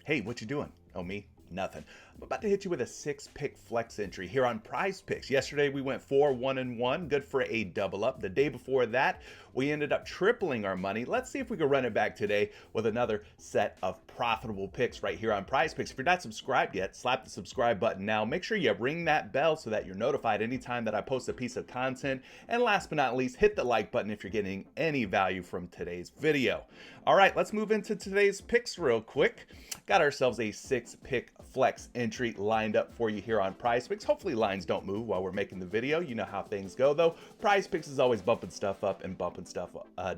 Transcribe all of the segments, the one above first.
Hey, what you doing? Oh, me? Nothing. I'm about to hit you with a 6-pick flex entry here on PrizePicks. Yesterday we went 4-1-1, good for a double up. The day before that, we ended up tripling our money. Let's see if we can run it back today with another set of profitable picks right here on PrizePicks. If you're not subscribed yet, slap the subscribe button now. Make sure you ring that bell so that you're notified anytime that I post a piece of content. And last but not least, hit the like button if you're getting any value from today's video. All right, let's move into today's picks real quick. Got ourselves a 6-pick flex entry lined up for you here on PrizePicks. Hopefully lines don't move while we're making the video. You know how things go though. PrizePicks is always bumping stuff up and bumping stuff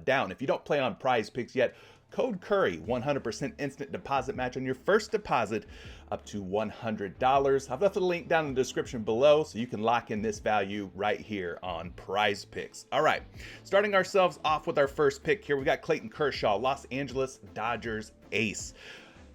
down. If you don't play on PrizePicks yet, code Curry, 100% instant deposit match on your first deposit up to $100. I've left a link down in the description below so you can lock in this value right here on PrizePicks. All right, starting ourselves off with our first pick here, we got Clayton Kershaw, Los Angeles Dodgers ace.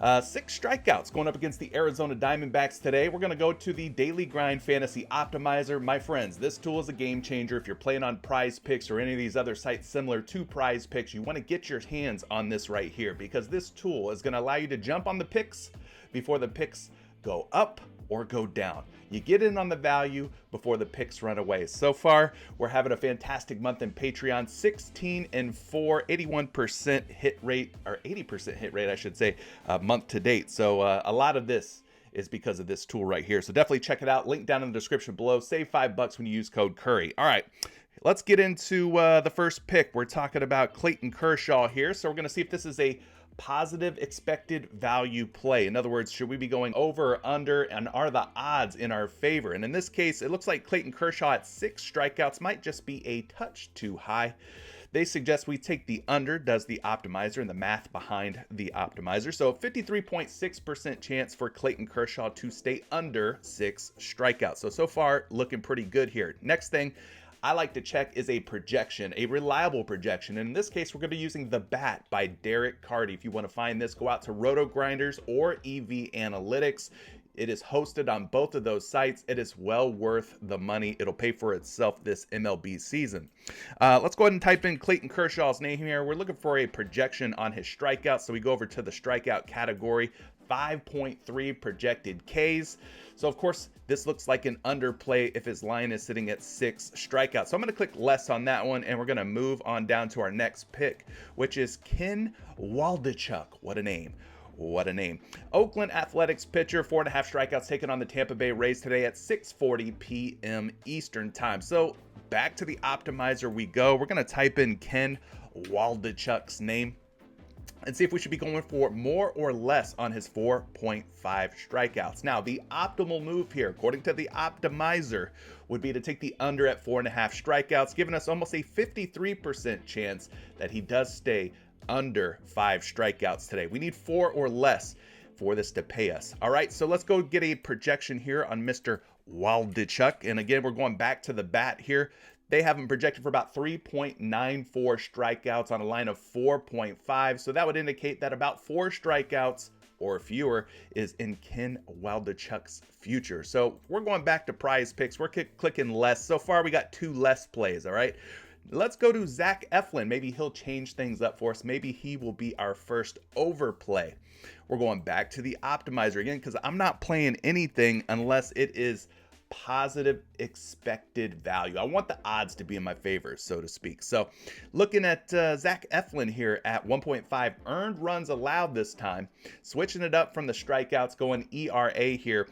6 strikeouts going up against the Arizona Diamondbacks today. We're going to go to the Daily Grind Fantasy Optimizer. My friends, this tool is a game changer. If you're playing on PrizePicks or any of these other sites similar to PrizePicks, you want to get your hands on this right here because this tool is going to allow you to jump on the picks before the picks go up or go down. You get in on the value before the picks run away. So far, we're having a fantastic month in Patreon, 16-4, 81% hit rate, or 80% hit rate, I should say, month to date. So a lot of this is because of this tool right here. So definitely check it out. Link down in the description below. Save $5 when you use code Curry. All right, let's get into the first pick. We're talking about Clayton Kershaw here. So we're going to see if this is a positive expected value play. In other words, should we be going over or under, and are the odds in our favor? And in this case, it looks like Clayton Kershaw at 6 strikeouts might just be a touch too high. They suggest we take the under, does the optimizer, and the math behind the optimizer. So 53.6% chance for Clayton Kershaw to stay under 6 strikeouts. So far, looking pretty good here. Next thing I like to check is a projection, a reliable projection. And in this case, we're going to be using The Bat by Derek Carty. If you want to find this, go out to Roto Grinders or EV Analytics. It is hosted on both of those sites. It is well worth the money. It'll pay for itself this MLB season. Let's go ahead and type in Clayton Kershaw's name here. We're looking for a projection on his strikeouts. So we go over to the strikeout category, 5.3 projected Ks. So of course, this looks like an underplay if his line is sitting at 6 strikeouts. So I'm going to click less on that one, and we're going to move on down to our next pick, which is Ken Waldichuk. What a name. What a name. Oakland Athletics pitcher, 4.5 strikeouts taken on the Tampa Bay Rays today at 6:40 p.m. Eastern time. So back to the optimizer we go. We're going to type in Ken Waldichuk's name and see if we should be going for more or less on his 4.5 strikeouts. Now, the optimal move here, according to the optimizer, would be to take the under at 4.5 strikeouts, giving us almost a 53% chance that he does stay under 5 strikeouts today. We need 4 or less for this to pay us. All right, so let's go get a projection here on Mr. Waldichuk. And again, we're going back to The Bat here. They have him projected for about 3.94 strikeouts on a line of 4.5. So that would indicate that about 4 strikeouts or fewer is in Ken Waldichuk's future. So we're going back to PrizePicks. We're clicking less. So far, we got 2 less plays, all right? Let's go to Zac Eflin. Maybe he'll change things up for us. Maybe he will be our first overplay. We're going back to the optimizer again because I'm not playing anything unless it is positive expected value. I want the odds to be in my favor, so to speak. So looking at Zac Eflin here at 1.5 earned runs allowed this time, switching it up from the strikeouts, going ERA here.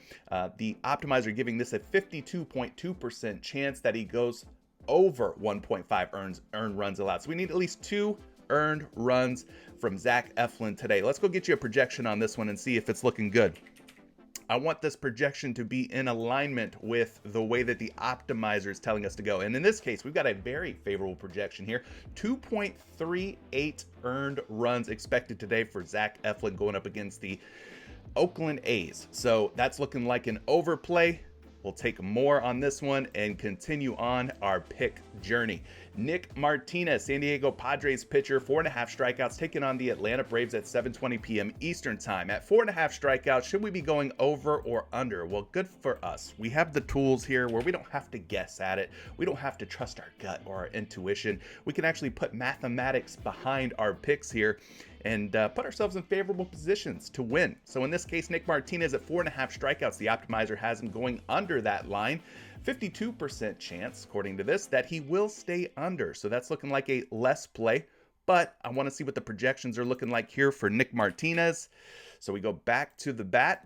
The optimizer giving this a 52.2% chance that he goes over 1.5 earned runs allowed. So we need at least 2 earned runs from Zac Eflin today. Let's go get you a projection on this one and see if it's looking good. I want this projection to be in alignment with the way that the optimizer is telling us to go. And in this case, we've got a very favorable projection here. 2.38 earned runs expected today for Zac Eflin going up against the Oakland A's. So that's looking like an overplay. We'll take more on this one and continue on our pick journey. Nick Martinez, San Diego Padres pitcher, 4.5 strikeouts, taking on the Atlanta Braves at 7:20 p.m. Eastern time. At 4.5 strikeouts, should we be going over or under? Well, good for us. We have the tools here where we don't have to guess at it. We don't have to trust our gut or our intuition. We can actually put mathematics behind our picks here and put ourselves in favorable positions to win. So in this case, Nick Martinez at 4.5 strikeouts, the optimizer has him going under that line. 52% chance, according to this, that he will stay under. So that's looking like a less play, but I want to see what the projections are looking like here for Nick Martinez. So we go back to the bat.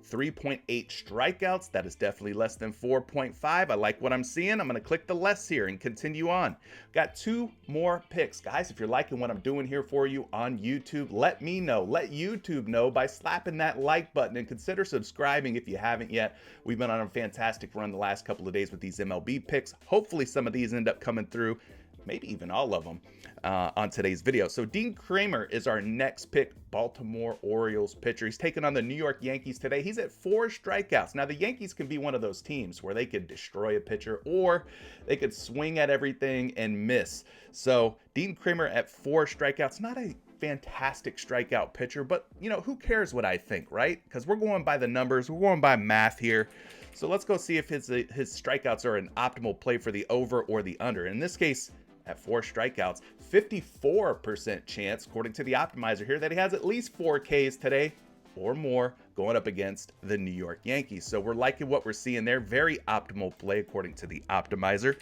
3.8 strikeouts. That is definitely less than 4.5. I like what I'm seeing. I'm going to click the less here and continue on. Got 2 more picks. Guys, if you're liking what I'm doing here for you on YouTube, let me know. Let YouTube know by slapping that like button and consider subscribing if you haven't yet. We've been on a fantastic run the last couple of days with these MLB picks. Hopefully some of these end up coming through, maybe even all of them, on today's video. So Dean Kremer is our next pick, Baltimore Orioles pitcher. He's taking on the New York Yankees today. He's at 4 strikeouts. Now the Yankees can be one of those teams where they could destroy a pitcher or they could swing at everything and miss. So Dean Kremer at 4 strikeouts, not a fantastic strikeout pitcher, but you know, who cares what I think, right? Because we're going by the numbers, we're going by math here. So let's go see if his strikeouts are an optimal play for the over or the under. In this case, at 4 strikeouts, 54% chance, according to the optimizer here, that he has at least 4 Ks today or more going up against the New York Yankees. So we're liking what we're seeing there. Very optimal play according to the optimizer.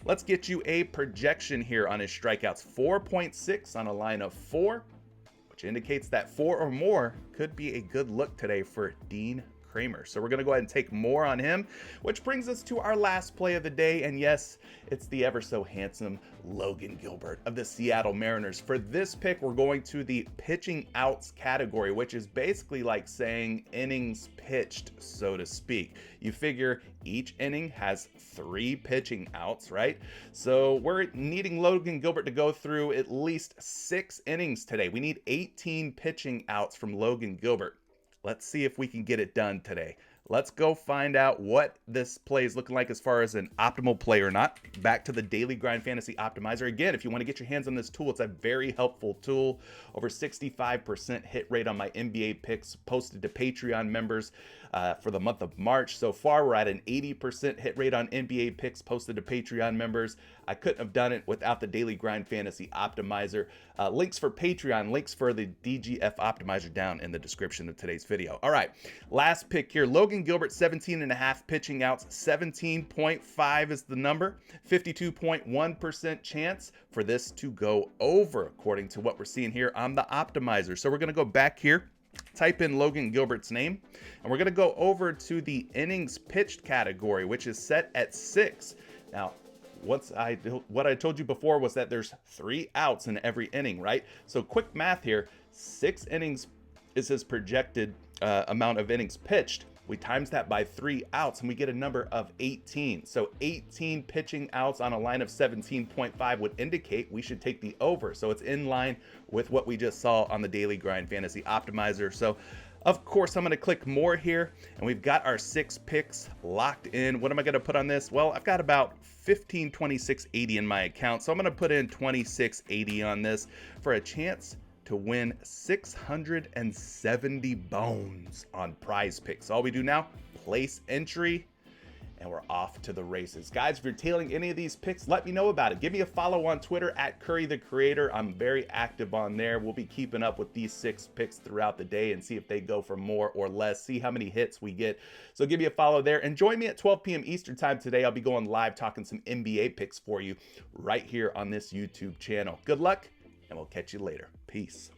Let's get you a projection here on his strikeouts. 4.6 on a line of 4, which indicates that 4 or more could be a good look today for Dean Kremer. So we're going to go ahead and take more on him, which brings us to our last play of the day. And yes, it's the ever so handsome Logan Gilbert of the Seattle Mariners. For this pick, we're going to the pitching outs category, which is basically like saying innings pitched, so to speak. You figure each inning has 3 pitching outs, right? So we're needing Logan Gilbert to go through at least 6 innings today. We need 18 pitching outs from Logan Gilbert. Let's see if we can get it done today. Let's go find out what this play is looking like as far as an optimal play or not. Back to the Daily Grind Fantasy Optimizer. Again, if you want to get your hands on this tool, it's a very helpful tool. Over 65% hit rate on my NBA picks posted to Patreon members for the month of March. So far, we're at an 80% hit rate on NBA picks posted to Patreon members. I couldn't have done it without the Daily Grind Fantasy Optimizer. Links for Patreon, links for the DGF Optimizer down in the description of today's video. All right, last pick here. Logan Gilbert, 17.5 pitching outs. 17.5 is the number. 52.1% chance for this to go over, according to what we're seeing here on the Optimizer. So we're going to go back here, type in Logan Gilbert's name, and we're going to go over to the innings pitched category, which is set at 6. Now, what I told you before was that there's 3 outs in every inning, right? So quick math here, 6 innings is his projected amount of innings pitched. We times that by 3 outs and we get a number of 18. So 18 pitching outs on a line of 17.5 would indicate we should take the over. So it's in line with what we just saw on the Daily Grind Fantasy Optimizer. So of course, I'm going to click more here, and we've got our 6 picks locked in. What am I going to put on this? Well, I've got about 2680 in my account, so I'm going to put in 2680 on this for a chance to win 670 bones on PrizePicks. All we do now, place entry, and we're off to the races. Guys, if you're tailing any of these picks, let me know about it. Give me a follow on Twitter at Curry the Creator. I'm very active on there. We'll be keeping up with these 6 picks throughout the day and see if they go for more or less, see how many hits we get. So give me a follow there and join me at 12 p.m. Eastern time today. I'll be going live talking some NBA picks for you right here on this YouTube channel. Good luck, and we'll catch you later. Peace.